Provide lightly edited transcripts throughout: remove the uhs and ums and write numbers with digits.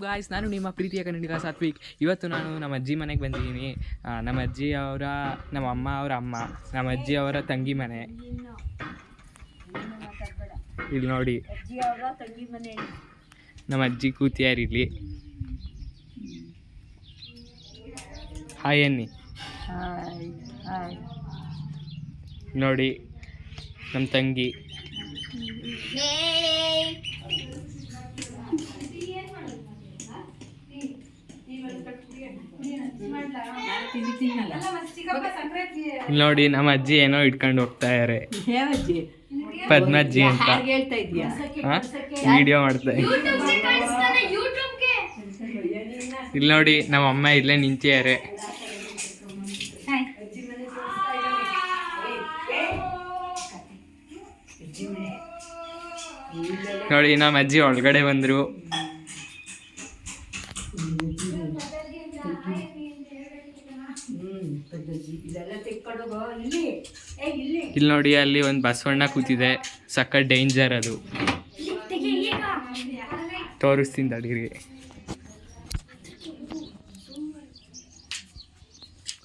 Guys, ನಾನು ನಿಮ್ಮ ಪ್ರೀತಿಯ ಕನ್ನಡಿಗ ಸಾತ್ವಿಕ್. ಇವತ್ತು ನಾನು ನಮ್ಮ ಅಜ್ಜಿ ಮನೆಗೆ ಬಂದಿದ್ದೀನಿ. ನಮ್ಮ ಅಜ್ಜಿ ಅವರ ನಮ್ಮ ಅಮ್ಮ ಅವರ ಅಮ್ಮ, ನಮ್ಮ ಅಜ್ಜಿ ಅವರ ತಂಗಿ ಮನೆ. ಇಲ್ಲಿ ನೋಡಿ, ನಮ್ಮ ಅಜ್ಜಿ ಕೂತಿಯಾರಿಲ್ಲಿ. ಹಾಯ್ ಅನ್ನಿ. ನೋಡಿ ನಮ್ಮ ತಂಗಿ. ಇಲ್ಲಿ ನೋಡಿ, ನಮ್ಮ ಅಜ್ಜಿ ಏನೋ ಇಟ್ಕೊಂಡು ಹೋಗ್ತಾ ಇದಾರೆ. ಪದ್ಮಜ್ಜಿ ಅಂತ ವಿಡಿಯೋ ಮಾಡ್ತಾ. ಇಲ್ಲಿ ನೋಡಿ, ನಮ್ಮ ಅಮ್ಮ ಇಲ್ಲೇ ನಿಂತಿದ್ದಾರೆ. ನೋಡಿ, ನಮ್ಮ ಅಜ್ಜಿ ಒಳಗಡೆ ಬಂದ್ರು. ಇಲ್ಲಿ ನೋಡಿ, ಅಲ್ಲಿ ಒಂದು ಬಸವಣ್ಣ ಕೂತಿದೆ. ಸಕ್ಕ ಡೇಂಜರ್ ಅದು. ತೋರಿಸ್ತೀನಿ ತಡೀರಿ.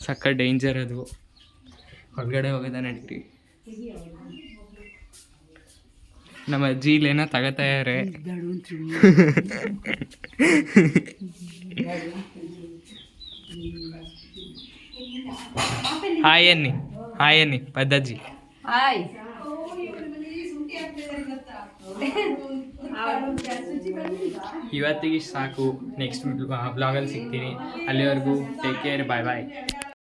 ಸಕ್ಕ ಡೇಂಜರ್ ಅದು. ಹೊರಗಡೆ ಹೋಗೋದ ನಡೀರಿ. ನಮ್ಮ ಅಜ್ಜಿ ಇಲ್ಲೇನೋ ತಗೋತಾ ಇದಾರೆ. ಹಾಯ್ ಅನ್ನಿ, ಹಾಯ್ ಅನ್ನಿ ಪದ್ದಜ್ಜಿ. ಹಾಯ್. ಇವತ್ತಿಗೆ ಸಾಕು. ನೆಕ್ಸ್ಟ್ ಬ್ಲಾಗಲ್ಲಿ ಸಿಗ್ತೀನಿ. ಅಲ್ಲಿವರೆಗೂ ಟೇಕ್ ಕೇರ್. ಬಾಯ್ ಬಾಯ್.